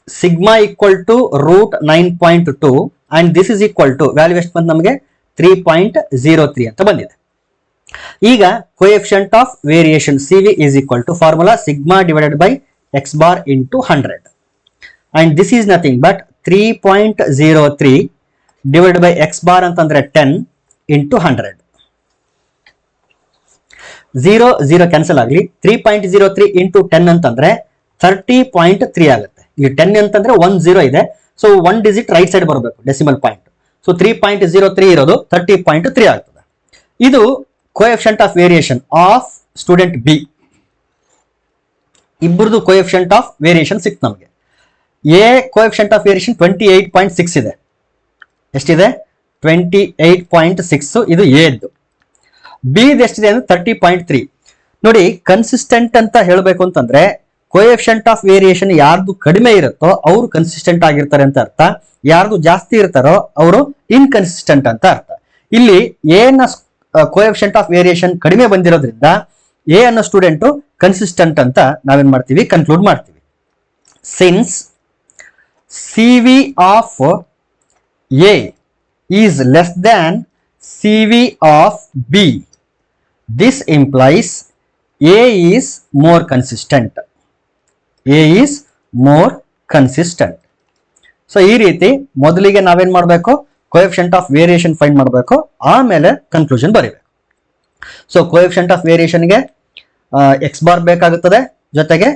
sigma equal to root 9.2 and this is equal to value ಎಷ್ಟು ಬಂತು ನಮಗೆ 3.03 ಅಂತ ಬಂದಿದೆ. ಈಗ coefficient of variation CV is equal to formula sigma divided by x bar into 100 and this is nothing but 3.03 divided by x bar ಅಂತಂದ್ರೆ 10 into 100. 0 0 cancel ಆಗಲಿ. 3.03 into 10 ಅಂತಂದ್ರೆ 30.3 ಆಗುತ್ತೆ. ಇಲ್ಲಿ 10 ಅಂತಂದ್ರೆ 10 ಇದೆ, ಸೊ 1 ಡಿಜಿಟ್ ರೈಟ್ ಸೈಡ್ ಬರಬೇಕು ಡೆಸಿಮಲ್ ಪಾಯಿಂಟ್. ಸೊ 3.03 ಇರೋದು 30.3 ಆಗ್ತದೆ. ಇದು coefficient of variation of student B. ಇಬ್ಬರದು ಕೋಎಫಿಷಿಯಂಟ್ ಆಫ್ ವೇರಿಯೇಷನ್ ಸಿಕ್ತು ನಮಗೆ. ಎ ಕೋಎಫಿಷಿಯಂಟ್ ಆಫ್ ವೇರಿಯೇಷನ್ 28.6 ಇದೆ. ಎಷ್ಟಿದೆ? 28.6. ಇದು ಎದ್ದು. ಬಿ ಎಷ್ಟಿದೆ ಅಂದ್ರೆ 30.3. ನೋಡಿ, ಕನ್ಸಿಸ್ಟೆಂಟ್ ಅಂತ ಹೇಳಬೇಕು ಅಂತಂದ್ರೆ ಕೋಎಫಿಷಿಯಂಟ್ ಆಫ್ ವೇರಿಯೇಷನ್ ಯಾರ್ದು ಕಡಿಮೆ ಇರುತ್ತೋ ಅವರು ಕನ್ಸಿಸ್ಟೆಂಟ್ ಆಗಿರ್ತಾರೆ ಅಂತ ಅರ್ಥ, ಯಾರ್ದು ಜಾಸ್ತಿ ಇರ್ತಾರೋ ಅವರು ಇನ್ಕನ್ಸಿಸ್ಟೆಂಟ್ ಅಂತ ಅರ್ಥ. ಇಲ್ಲಿ ಎ ನ ಕೋಎಫಿಷಿಯಂಟ್ ಆಫ್ ವೇರಿಯೇಷನ್ ಕಡಿಮೆ ಬಂದಿರೋದ್ರಿಂದ ಎ ಅನ್ನೋ ಸ್ಟೂಡೆಂಟ್ ಕನ್ಸಿಸ್ಟೆಂಟ್ ಅಂತ ನಾವೇನ್ ಮಾಡ್ತೀವಿ, ಕನ್ಕ್ಲೂಡ್ ಮಾಡ್ತೀವಿ. Since CV of A is less than CV of B, this implies A is more consistent. A is more consistent. So ಈ ರೀತಿ ಮೊದಲಿಗೆ ನಾವೇನ್ ಮಾಡಬೇಕು, ಕೋಎಫಿಷಿಯಂಟ್ ಆಫ್ ವೇರಿಯೇಷನ್ ಫೈಂಡ್ ಮಾಡಬೇಕು, ಆಮೇಲೆ ಕನ್ಕ್ಲೂಷನ್ ಬರೀಬೇಕು. ಸೊ ಕೋಎಫಿಷಿಯಂಟ್ ಆಫ್ ವೇರಿಯೇಷನ್ಗೆ ಎಕ್ಸ್ ಬಾರ್ ಬೇಕಾಗುತ್ತದೆ, ಜೊತೆಗೆ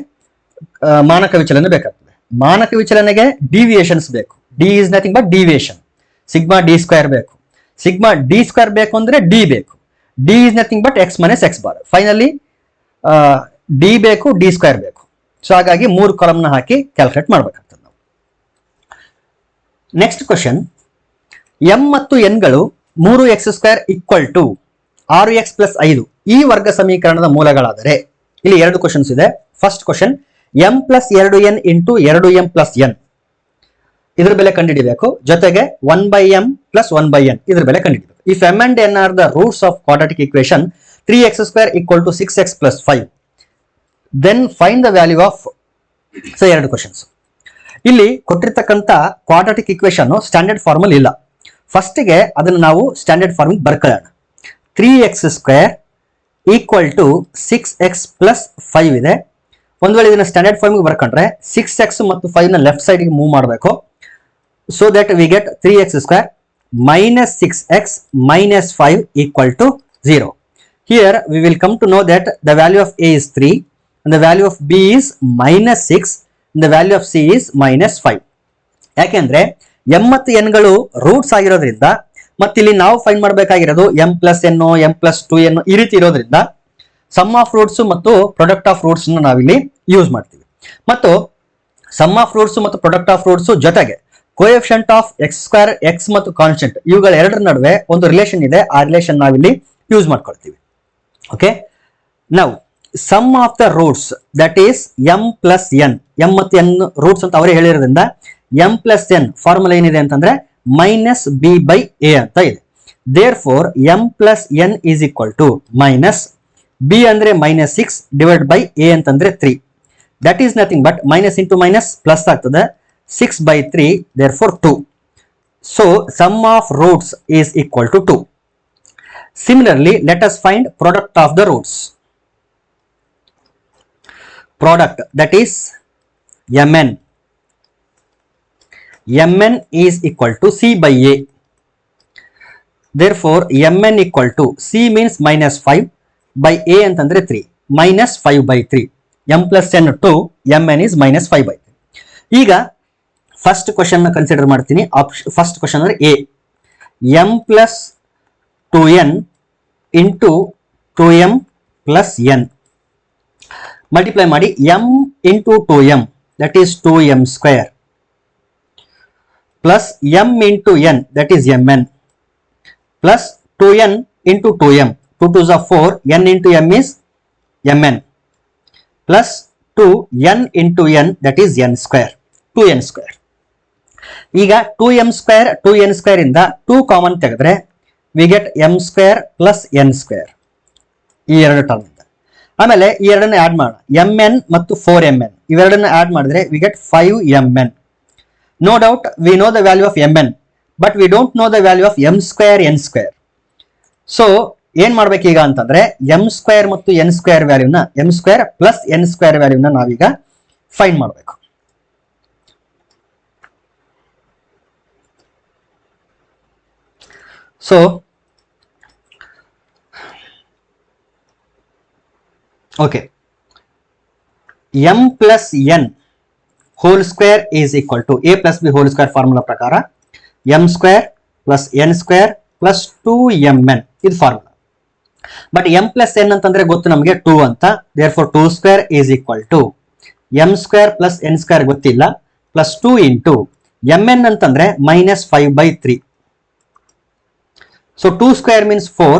ಮಾನಕ ವಿಚಲನೆ ಬೇಕಾಗ್ತದೆ. ಮಾನಕ ವಿಚಲನೆಗೆ ಡಿವಿಯೇಷನ್ಸ್ ಬೇಕು. D is nothing but deviation. Sigma d square ಬೇಕು. ಸಿಗ್ಮಾ ಡಿ ಸ್ಕ್ವೇರ್ ಬೇಕು ಅಂದ್ರೆ ಡಿ ಬೇಕು. D is nothing but x minus x bar. Finally d ಬೇಕು, ಡಿ ಸ್ಕ್ವೇರ್ ಬೇಕು. ಸೊ ಹಾಗಾಗಿ 3 ಕಾಲಮ್ನ ಹಾಕಿ ಕ್ಯಾಲ್ಕುಲೇಟ್ ಮಾಡ್ಬೇಕಾಗ್ತದೆ ನಾವು. ನೆಕ್ಸ್ಟ್ ಕ್ವಶನ್, ಎಂ ಮತ್ತು ಎನ್ ಗಳು 3x² ಈಕ್ವಲ್ ಟು 6x + 5 ಈ ವರ್ಗ ಸಮೀಕರಣದ ಮೂಲಗಳಾದರೆ, ಇಲ್ಲಿ 2 ಕ್ವಶನ್ಸ್ ಇದೆ. First question, m + 2n into 2m + n ಇದ್ರ ಬೆಲೆ ಕಂಡುಹಿಡಿಯಬೇಕು. ಜೊತೆಗೆ 1/m + 1/n ಇದ್ರ ಬೆಲೆ ಕಂಡುಹಿಡಿಯಬೇಕು. If m and n are the roots of quadratic equation 3x² equal to 6x + 5, then find the value of. So 2 questions. ಇಲ್ಲಿ ಕೊಟ್ಟಿರ್ತಕ್ಕಂಥ ಕ್ವಾಡ್ರಾಟಿಕ್ ಇಕ್ವೇಶನ್ ಸ್ಟ್ಯಾಂಡರ್ಡ್ ಫಾರ್ಮಲ್ ಇಲ್ಲ. ಫಸ್ಟಿಗೆ ಅದನ್ನು ನಾವು ಸ್ಟ್ಯಾಂಡರ್ಡ್ ಫಾರ್ಮ್ ಬರ್ಕೊಳ್ಳೋಣ. 3x² ಈಕ್ವಲ್ ಟು 6x + 5 ಇದೆ. ಒಂದ್ ವೇಳೆ ಇದನ್ನ ಸ್ಟ್ಯಾಂಡರ್ಡ್ ಫಾರ್ಮ್ಗೆ ಬರ್ಕೊಂಡ್ರೆ 6x ಮತ್ತು 5 ನ ಲೆಫ್ಟ್ ಸೈಡ್ಗೆ ಮೂವ್ ಮಾಡಬೇಕು. So that we get 3x² minus 6x minus 5 equal to 0. Here we will come to know that the value of A is 3 and the value of B is -6 and the value of C is -5. ಯಾಕೆಂದ್ರೆ m ಮತ್ತು n ಗಳು roots ಆಗಿರೋದ್ರಿಂದ, ಮತ್ತೆ ಇಲ್ಲಿ ನಾವು find ಮಾಡಬೇಕಾಗಿರೋದು m + n m + 2n ಈ ರೀತಿ ಇರೋದ್ರಿಂದ ಸಮ್ ಆಫ್ ರೂಟ್ಸ್ ಮತ್ತು ಪ್ರೊಡಕ್ಟ್ ಆಫ್ ರೂಟ್ಸ್ ನಾವಿಲ್ಲಿ ಯೂಸ್ ಮಾಡ್ತೀವಿ. ಮತ್ತು ಸಮ್ ಆಫ್ ರೂಟ್ಸ್ ಮತ್ತು ಪ್ರೊಡಕ್ಟ್ ಆಫ್ ರೂಟ್ಸ್ ಜೊತೆಗೆ ಕೋಎಫಿಷಿಯಂಟ್ ಆಫ್ x² x ಮತ್ತು ಕಾನ್ಸ್ಟೆಂಟ್ ಇವುಗಳ ಎರಡರ ನಡುವೆ ಒಂದು ರಿಲೇಷನ್ ಇದೆ. ಆ ರಿಲೇಷನ್ ನಾವಿಲ್ಲಿ ಯೂಸ್ ಮಾಡ್ಕೊಳ್ತೀವಿ. ಓಕೆ, ನಾವು sum of the roots that is m + n. m ಮತ್ತು n ರೂಟ್ಸ್ ಅಂತ ಅವರೇ ಹೇಳಿರೋದ್ರಿಂದ m + n ಫಾರ್ಮುಲಾ ಏನಿದೆ ಅಂತಂದ್ರೆ -b/a ಅಂತ ಇದೆ. Therefore m + n is equal to b ಅಂದ್ರೆ -6 ಡಿವೈಡ್ ಬೈ a ಅಂತಂದ್ರೆ 3. That is nothing but minus into minus plus ಆಗ್ತದೆ. 6/3, therefore 2. So sum of roots is equal to 2. Similarly, let us find product of the roots. Product, that is mn. Mn is equal to c/a. Therefore mn equal to c means -5 by a ಅಂತಂದ್ರೆ 3 -5/3. m + n 2, mn is -5/3. ಈಗ first question ನ consider ಮಾಡ್ತೀನಿ. First question ಅಂದ್ರೆ A, m + 2n into 2m + n multiply ಮಾಡಿ. m into 2m that is 2m² plus m into n that is mn plus 2n into 2m 2 2s are 4, n into m is mn plus 2n into n that is n², 2n². ಈಗ 2m² 2n² ಇಂದ 2 common ತೆಗೆದ್ರೆ we get m² plus n², ಈ 2 term ಇಂದ. ಆಮೇಲೆ ಈ ಎರಡನ್ನ add ಮಾಡೋಣ, mn ಮತ್ತು 4mn ಇವೆರಡನ್ನ ಆಡ್ ಮಾಡಿದ್ರೆ we get 5mn. No doubt we know the value of mn, but we don't know the value of m square n square. So ಏನ್ ಮಾಡ್ಬೇಕೀಗ ಅಂತಂದ್ರೆ ಎಂ ಸ್ಕ್ವೇರ್ ಮತ್ತು ಎನ್ ಸ್ಕ್ವೇರ್ ವ್ಯಾಲ್ಯೂನ, m square plus n square ವ್ಯಾಲ್ಯೂನ ನಾವೀಗ find ಮಾಡಬೇಕು. So okay, m plus n whole square is equal to a plus b whole square formula ಪ್ರಕಾರ m square plus n square plus 2mn ಇದು formula. But m plus n ಅಂತಂದ್ರೆ ಗೊತ್ತು ನಮಗೆ 2 ಅಂತ, therefore 2 square is equal to m square plus n square ಗೊತ್ತಿಲ್ಲ plus 2 into mn ಅಂತಂದ್ರೆ -5/3. So 2 square means 4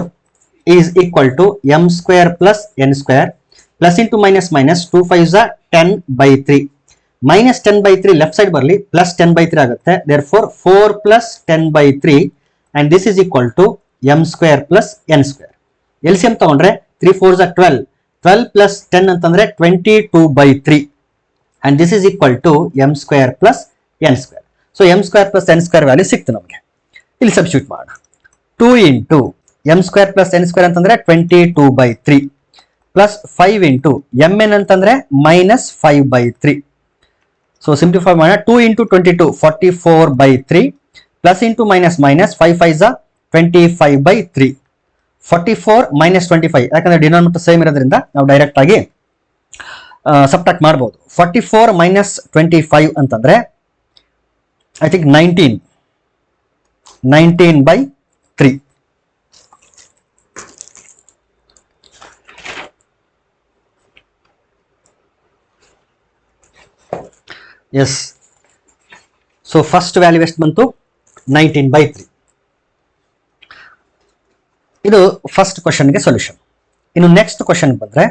is equal to m square plus n square plus into minus minus 2 5 10/3 ಮೈನಸ್ 10/3 left side ಬರಲಿ plus 10/3 ಆಗುತ್ತೆ. Therefore 4 plus 10/3 and this is equal to m square plus n square. LCM ತಗೊಂಡ್ರೆ 3 4 12, 12 plus 10 ಅಂತಂದ್ರೆ 22/3 and this is equal to m square plus n square. So m square plus n square value ಸಿಕ್ತು ನಮಗೆ. ಇಲ್ಲಿ substitute ಮಾಡೋಣ. 2 into m square plus n square ಅಂತಂದ್ರೆ 22/3 plus 5 into mn ಅಂತಂದ್ರೆ -5/3. So simplify ಮಾಡೋಣ. 2 into 22 44/3 plus into minus minus 5 5 25/3 44 minus 25 ಯಾಕಂದ್ರೆ denominator same ಇರೋದ್ರಿಂದ ನಾವು ಡೈರೆಕ್ಟ್ ಆಗಿ ಸಬ್ಟ್ರಾಕ್ಟ್ ಮಾಡಬಹುದು. 44 ಮೈನಸ್ 25 ಅಂತಂದ್ರೆ I think 19/3. Yes, so first value ಎಷ್ಟು ಬಂತು? 19/3. ಇದು ಫಸ್ಟ್ ಕ್ವಶನ್ಗೆ ಸೊಲ್ಯೂಷನ್. ಇನ್ನು ನೆಕ್ಸ್ಟ್ ಕ್ವಶನ್ ಬಂದ್ರೆ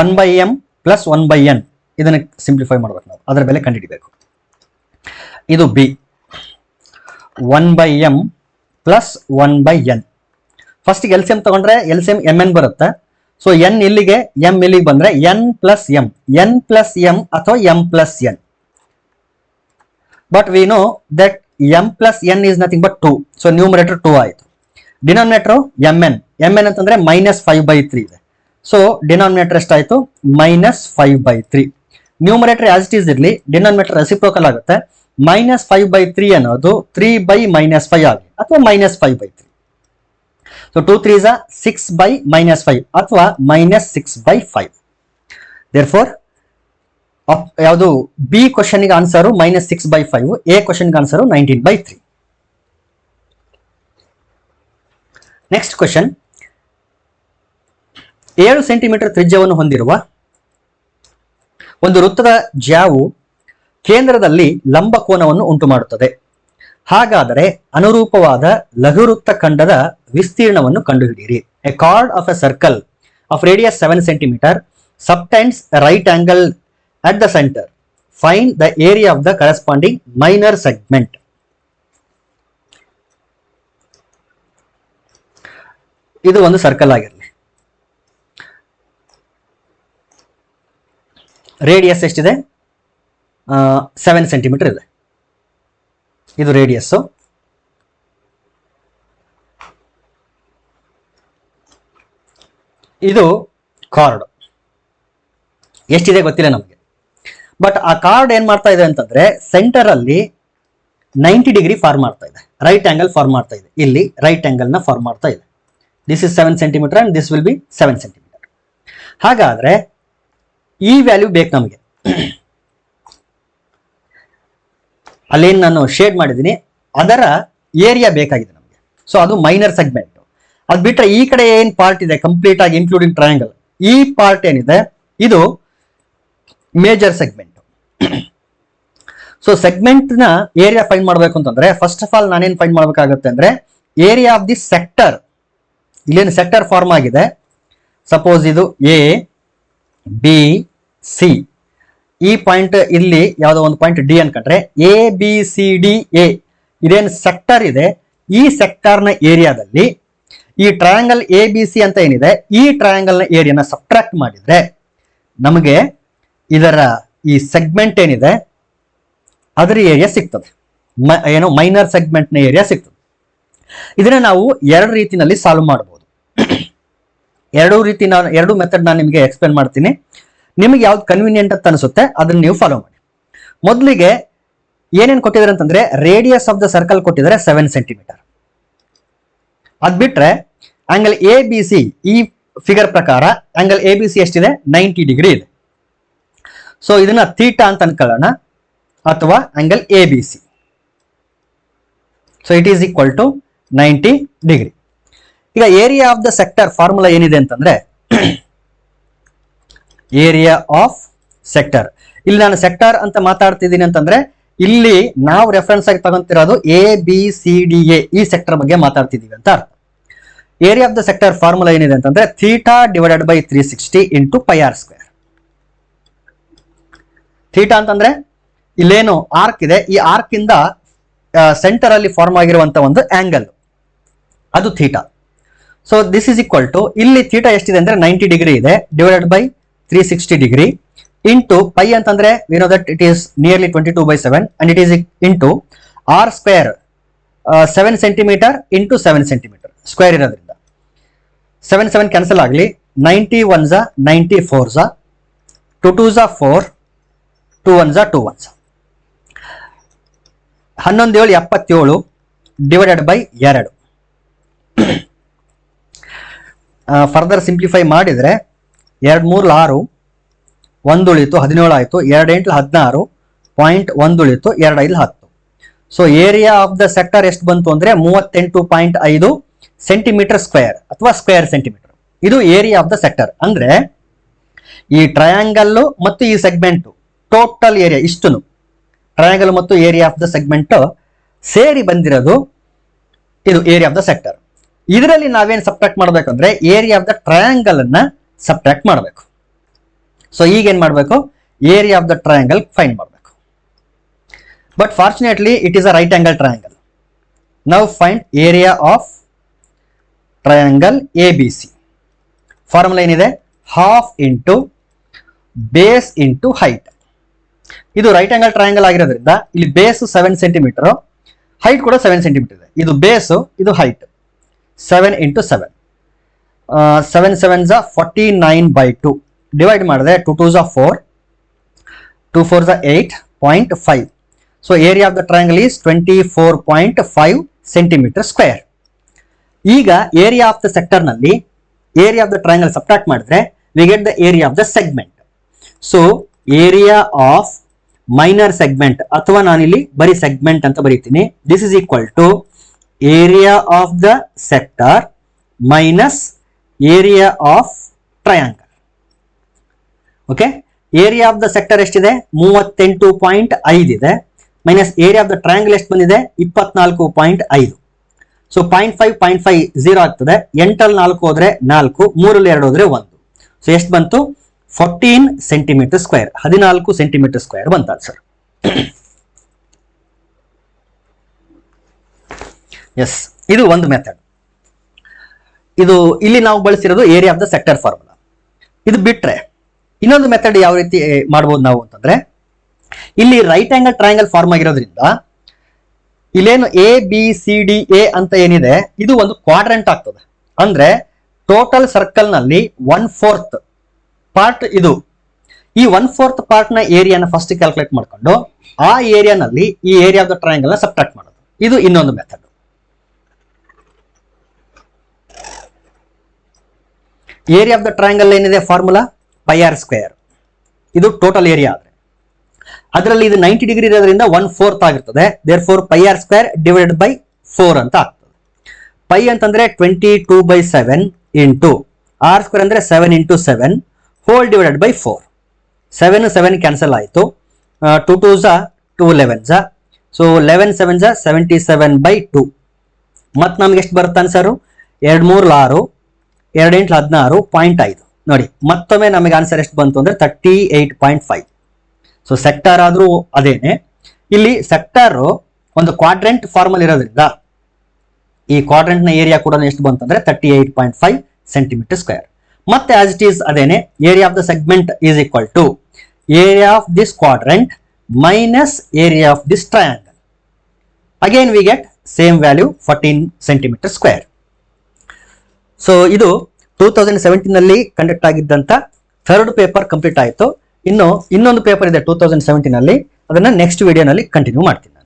1/m ಪ್ಲಸ್ 1/n ಇದನ್ನ ಸಿಂಪ್ಲಿಫೈ ಮಾಡ್ಬೇಕು ನಾವು, ಅದರ ಬೆಲೆ ಕಂಡುಹಿಡಿಬೇಕು. ಇದು B 1/m plus 1/n. First LCM ತಗೊಂಡ್ರೆ ಎಲ್ಸಿಎಂ mn ಬರುತ್ತೆ. ಸೊ n ಇಲ್ಲಿಗೆ m ಇಲ್ಲಿಗೆ ಬಂದ್ರೆ n ಪ್ಲಸ್ m ಅಥವಾ m plus n. But we know that m plus n is nothing but 2. So numerator 2 ಆಯಿತು. ಡಿನಾಮಿನೇಟರ್ mn ಅಂತಂದ್ರೆ -5/3 ಇದೆ. So denominator ಎಷ್ಟಾಯ್ತು? -5/3. ನ್ಯೂಮರೇಟರ್ ಆಸ್ ಇಟ್ ಈಸ್ ಇರಲಿ, ಡಿನಾಮಿನೇಟರ್ ರೆಸಿಪ್ರೋಕಲ್ ಆಗುತ್ತೆ. -5/3 ಅನ್ನೋದು 3/-5 ಆಗಲಿ ಅಥವಾ -5/3. ಸೊ 2 3s 6/-5 ಅಥವಾ -6/5. ದೇರ್ಫೋರ್ ಯಾವುದು ಬಿ ಕ್ವಶನ್ ಗೆ ಆನ್ಸರ್ -6/5, ಎ ಕ್ವಶನ್ ಗೆ ಆನ್ಸರ್ 19/3. ನೆಕ್ಸ್ಟ್ ಕ್ವಶನ್, 7 ಸೆಂಟಿಮೀಟರ್ ತ್ರಿಜ್ಯವನ್ನು ಹೊಂದಿರುವ ಒಂದು ವೃತ್ತದ ಜ್ಯಾವು ಕೇಂದ್ರದಲ್ಲಿ ಲಂಬ ಕೋನವನ್ನು ಉಂಟು ಮಾಡುತ್ತದೆ. ಹಾಗಾದರೆ ಅನುರೂಪವಾದ ಲಘುವೃತ್ತ ಖಂಡದ ವಿಸ್ತೀರ್ಣವನ್ನು ಕಂಡುಹಿಡಿಯಿರಿ. A card of A circle of radius 7 centimetre subtends a right angle at the center. Find the area of the corresponding minor segment. ಇದು ಒಂದು ಸರ್ಕಲ್ ಆಗಿರಲಿ. ರೇಡಿಯಸ್ ಎಷ್ಟಿದೆ? 7 ಸೆಂಟಿಮೀಟರ್ ಇದೆ. ಇದು ರೇಡಿಯಸ್. ಇದು ಕಾರ್ಡ್ ಎಷ್ಟಿದೆ ಗೊತ್ತಿಲ್ಲ ನಮಗೆ. ಬಟ್ ಆ ಕಾರ್ಡ್ ಏನ್ ಮಾಡ್ತಾ ಇದೆ ಅಂತಂದ್ರೆ ಸೆಂಟರ್ ಅಲ್ಲಿ 90 ಡಿಗ್ರಿ ಫಾರ್ಮ್ ಮಾಡ್ತಾ ಇದೆ, ರೈಟ್ ಆಂಗಲ್ ಫಾರ್ಮ್ ಮಾಡ್ತಾ ಇದೆ. ಇಲ್ಲಿ ರೈಟ್ ಆಂಗಲ್ ನ ಫಾರ್ಮ್ ಮಾಡ್ತಾ ಇದೆ. This is 7 centimetre and this will be 7 centimetre. ಹಾಗಾದ್ರೆ ಈ ವ್ಯಾಲ್ಯೂ ಬೇಕು ನಮಗೆ. ಅಲ್ಲೇನು ನಾನು ಶೇಡ್ ಮಾಡಿದ್ದೀನಿ ಅದರ ಏರಿಯಾ ಬೇಕಾಗಿದೆ ನಮಗೆ. ಸೊ ಅದು ಮೈನರ್ ಸೆಗ್ಮೆಂಟ್. ಅದು ಬಿಟ್ಟರೆ ಈ ಕಡೆ ಏನ್ ಪಾರ್ಟ್ ಇದೆ ಕಂಪ್ಲೀಟ್ ಆಗಿ ಇನ್ಕ್ಲೂಡಿಂಗ್ ಟ್ರಯಾಂಗಲ್, ಈ ಪಾರ್ಟ್ ಏನಿದೆ ಇದು ಮೇಜರ್ ಸೆಗ್ಮೆಂಟ್. ಸೊ ಸೆಗ್ಮೆಂಟ್ ನ ಏರಿಯಾ ಫೈಂಡ್ ಮಾಡಬೇಕು ಅಂತಂದ್ರೆ ಫಸ್ಟ್ ಆಫ್ ಆಲ್ ನಾನೇನ್ ಫೈಂಡ್ ಮಾಡಬೇಕಾಗುತ್ತೆ ಅಂದ್ರೆ ಏರಿಯಾ ಆಫ್ ದಿ ಸೆಕ್ಟರ್. ಇಲ್ಲೇನು ಸೆಕ್ಟರ್ ಫಾರ್ಮ್ ಆಗಿದೆ, ಸಪೋಸ್ ಇದು ಎ ಬಿ ಸಿ, ಈ ಪಾಯಿಂಟ್ ಇಲ್ಲಿ ಯಾವುದೋ ಒಂದು ಪಾಯಿಂಟ್ ಡಿ ಅನ್ಕೊಂಡ್ರೆ A B C D A ಇದೇನು ಸೆಕ್ಟರ್ ಇದೆ, ಈ ಸೆಕ್ಟರ್ ನ ಏರಿಯಾದಲ್ಲಿ ಈ ಟ್ರಯಾಂಗಲ್ ಎ ಬಿ ಸಿ ಅಂತ ಏನಿದೆ ಈ ಟ್ರಯಾಂಗಲ್ ನ ಏರಿಯಾನ ಸಬ್ಟ್ರಾಕ್ಟ್ ಮಾಡಿದ್ರೆ ನಮಗೆ ಇದರ ಈ ಸೆಗ್ಮೆಂಟ್ ಏನಿದೆ ಅದರ ಏರಿಯಾ ಸಿಗ್ತದೆ, ಏನು ಮೈನರ್ ಸೆಗ್ಮೆಂಟ್ನ ಏರಿಯಾ ಸಿಗ್ತದೆ. ಇದನ್ನ ನಾವು ಎರಡು ರೀತಿನಲ್ಲಿ ಸಾಲ್ವ್ ಮಾಡಬಹುದು. ಎರಡು ಮೆಥಡ್ ನಾನು ನಿಮಗೆ ಎಕ್ಸ್ಪ್ಲೇನ್ ಮಾಡ್ತೀನಿ. ನಿಮಗೆ ಯಾವ್ದು ಕನ್ವೀನಿಯಂಟ್ ಅಂತ ಅನಿಸುತ್ತೆ ಅದನ್ನ ನೀವು ಫಾಲೋ ಮಾಡಿ. ಮೊದಲಿಗೆ ಏನೇನು ಕೊಟ್ಟಿದ್ದಾರೆ ಅಂತಂದ್ರೆ ರೇಡಿಯಸ್ ಆಫ್ ದ ಸರ್ಕಲ್ ಕೊಟ್ಟಿದ್ದಾರೆ 7 ಸೆಂಟಿಮೀಟರ್. ಅದ್ ಬಿಟ್ರೆ ಆಂಗಲ್ ಎ ಬಿ ಸಿ, ಈ ಫಿಗರ್ ಪ್ರಕಾರ ಆಂಗಲ್ ಎ ಬಿ ಸಿ ಎಷ್ಟಿದೆ, 90 ಡಿಗ್ರಿ ಇದೆ. ಸೊ ಇದನ್ನ ಥೀಟಾ ಅಂತ ಅನ್ಕೊಳ್ಳೋಣ, ಅಥವಾ angle A B C. So it is equal to 90 degree. ಈಗ area of the sector formula ಏನಿದೆ ಅಂತಂದ್ರೆ ಏರಿಯಾ ಆಫ್ ಸೆಕ್ಟರ್. ಇಲ್ಲಿ ನಾನು ಸೆಕ್ಟರ್ ಅಂತ ಮಾತಾಡ್ತಿದ್ದೀನಿ ಅಂತಂದ್ರೆ ಇಲ್ಲಿ ನಾವು ರೆಫರೆನ್ಸ್ ಆಗಿ ತಗೊಂತಿರೋದು A B C D A, ಈ ಸೆಕ್ಟರ್ ಬಗ್ಗೆ ಮಾತಾಡ್ತಿದೀವಿ ಅಂತ ಅರ್ಥ. Area of the sector formula ಏನಿದೆ ಅಂತಂದ್ರೆ theta divided by 360 into pi r square. Theta ಅಂತಂದ್ರೆ ಇಲ್ಲೇನು ಆರ್ಕ್ ಇದೆ, ಈ ಆರ್ಕ್ ಇಂದ ಸೆಂಟರ್ ಅಲ್ಲಿ ಫಾರ್ಮ್ ಆಗಿರುವಂತ ಒಂದು ಆಂಗಲ್, ಅದು theta. So this is equal to, ಇಲ್ಲಿ ಥೀಟಾ ಎಷ್ಟಿದೆ ಅಂದ್ರೆ 90 ಡಿಗ್ರಿ ಇದೆ, divided by 360 degree into pi ಅಂತಂದ್ರೆ we know that it is nearly 22/7 and it is into r square, 7 centimetre into 7 centimetre square ಇರೋದ್ರಿಂದ 7 cancel ಆಗಲಿ, 90 1s 90 4s, 2 2s 4, 2 1s 2 1s, 11 7 77 divided by 2. Further simplify ಮಾಡಿದ್ರೆ 2 3 6, 1 ಉಳಿತು 17 ಆಯ್ತು, 2 8 16, 0.1 ಉಳಿತು, 2 5 10. So area of the sector ಎಷ್ಟು ಬಂತು ಅಂದ್ರೆ 38.5 centimetre square ಅಥವಾ ಸ್ಕ್ವೇರ್ ಸೆಂಟಿಮೀಟರ್. ಇದು ಏರಿಯಾ ಆಫ್ ದ ಸೆಕ್ಟರ್. ಅಂದ್ರೆ ಈ ಟ್ರಯಾಂಗಲ್ ಮತ್ತು ಈ ಸೆಗ್ಮೆಂಟ್ ಟೋಟಲ್ ಏರಿಯಾ, ಇಷ್ಟುನು ಟ್ರಯಾಂಗಲ್ ಮತ್ತು ಏರಿಯಾ ಆಫ್ ದ ಸೆಗ್ಮೆಂಟ್ ಸೇರಿ ಬಂದಿರೋದು ಇದು ಏರಿಯಾ ಆಫ್ ದ ಸೆಕ್ಟರ್. ಇದರಲ್ಲಿ ನಾವೇನು ಸಬ್ಟ್ರಾಕ್ಟ್ ಮಾಡಬೇಕಂದ್ರೆ ಏರಿಯಾ ಆಫ್ ದ ಟ್ರಯಾಂಗಲ್ ಅನ್ನ ಸಬ್ಟ್ರಾಕ್ಟ್ ಮಾಡಬೇಕು. ಸೊ ಈಗ ಏನ್ ಮಾಡಬೇಕು, area of the triangle find ಮಾಡಬೇಕು. But fortunately it is a right angle triangle. Now find area of triangle A B C. Formula ಏನಿದೆ, half into base into height. ಇದು right angle triangle ಆಗಿರೋದ್ರಿಂದ ಇಲ್ಲಿ base 7 centimetre, height ಕೂಡ 7 centimetre ಇದೆ. ಇದು base, ಇದು height. 7 into 7, 7 7s 49/2 divide ಮಾಡಿದ್ರೆ 2 2s 4, 2 4s 8.5. So area of the triangle is 24.5 centimetre square. ಈಗ ಏರಿಯಾ ಆಫ್ ದ ಸೆಕ್ಟರ್ ನಲ್ಲಿ area of the triangle subtract ಮಾಡಿದ್ರೆ we get the area of the segment. So area of minor segment, ಅಥವಾ ನಾನಿಲ್ಲಿ ಬರೀ segment ಅಂತ ಬರೀತೀನಿ, this is equal to area of the sector minus area of triangle. Okay, area of the sector ಎಷ್ಟಿದೆ, 38.5 ಇದೆ, minus area of the triangle ಎಷ್ಟು ಬಂದಿದೆ, 24.5. So 0.5 0 ಆಗ್ತದೆ, 8 4 ಹೋದ್ರೆ 4, 3 2 ಹೋದ್ರೆ 1. ಸೊ ಎಷ್ಟು ಬಂತು, 14 ಸೆಂಟಿಮೀಟರ್ ಸ್ಕ್ವೇರ್, 14 ಸೆಂಟಿಮೀಟರ್ ಸ್ಕ್ವೇರ್ ಬಂತ ಸರ್. ಎಸ್, ಇದು ಒಂದು ಮೆಥಡ್. ಇದು ಇಲ್ಲಿ ನಾವು ಬಳಸಿರೋದು area of the sector formula. ಇದು ಬಿಟ್ರೆ ಇನ್ನೊಂದು ಮೆಥಡ್ ಯಾವ ರೀತಿ ಮಾಡಬಹುದು ನಾವು ಅಂತಂದ್ರೆ, ಇಲ್ಲಿ ರೈಟ್ ಆಂಗಲ್ ಟ್ರಯಾಂಗಲ್ ಫಾರ್ಮ್ ಆಗಿರೋದ್ರಿಂದ ಇಲ್ಲೇನು A B C D A ಅಂತ ಏನಿದೆ ಇದು ಒಂದು ಕ್ವಾಡ್ರೆಂಟ್ ಆಗ್ತದೆ. ಅಂದ್ರೆ ಟೋಟಲ್ ಸರ್ಕಲ್ ನಲ್ಲಿ 1/4 ಪಾರ್ಟ್ ಇದು. ಈ 1/4 ಪಾರ್ಟ್ ನ ಏರಿಯಾನ ಫಸ್ಟ್ ಕ್ಯಾಲ್ಕುಲೇಟ್ ಮಾಡ್ಕೊಂಡು ಆ ಏರಿಯಾನಲ್ಲಿ ಈ ಏರಿಯಾ ಆಫ್ ದ ಟ್ರಯಾಂಗಲ್ ನ ಸಬ್ಟ್ರಾಕ್ಟ್ ಮಾಡೋದು. ಇದು ಇನ್ನೊಂದು method. Area of the triangle ಏನಿದೆ ಫಾರ್ಮುಲಾ ಪೈ ಆರ್ ಸ್ಕ್ವೇರ್. ಇದು ಟೋಟಲ್ ಏರಿಯಾ ಆದ್ರೆ ಅದರಲ್ಲಿ ಇದು 90 ಡಿಗ್ರಿ ಇರೋದ್ರಿಂದ 1/4 ಆಗಿರ್ತದೆ. Therefore pi r square divided by 4 ಅಂತ ಆಗ್ತದೆ. ಪೈ ಅಂತಂದ್ರೆ 22/7 ಇಂಟು ಆರ್ ಸ್ಕ್ವೇರ್ ಅಂದ್ರೆ 7 into 7 whole divided by 4. 7 cancel ಆಯಿತು, 2 2s 2 11s, ಸೊ 11 7s 77/2. ಮತ್ತೆ ನಮ್ಗೆ ಎಷ್ಟು ಬರುತ್ತೆ ಆನ್ಸರು, 2 3 6, 2 8 16, 0.5. ನೋಡಿ ಮತ್ತೊಮ್ಮೆ ನಮಗೆ ಆನ್ಸರ್ ಎಷ್ಟು ಬಂತು ಅಂದ್ರೆ 38.5. ಸೊ ಸೆಕ್ಟರ್ ಆದ್ರೂ ಅದೇನೆ, ಇಲ್ಲಿ ಸೆಕ್ಟರ್ ಒಂದು ಕ್ವಾಡ್ರೆಂಟ್ ಫಾರ್ಮಲ್ ಇರೋದ್ರಿಂದ ಈ ಕ್ವಾಡ್ರೆಂಟ್ ನ ಏರಿಯಾ ಕೂಡ ಎಷ್ಟು ಬಂತು ಅಂದ್ರೆ 38.5 ಸೆಂಟಿಮೀಟರ್ ಸ್ಕ್ವೇರ್. ಮತ್ತೆ ಆಸ್ ಇಟ್ ಈಸ್ ಅದೇನೆ, area of the segment is equal to area of this quadrant minus area of this triangle. Again we get same value 14 centimeter square. So ಇದು 2017 ನಲ್ಲಿ conduct ಆಗಿದ್ದಂತ third paper complete ಆಯಿತು. ಇನ್ನೊಂದು paper ಇದೆ 2017 ನಲ್ಲಿ, ಅದನ್ನ next ವಿಡಿಯೋನಲ್ಲಿ continue ಮಾಡ್ತೀನಿ.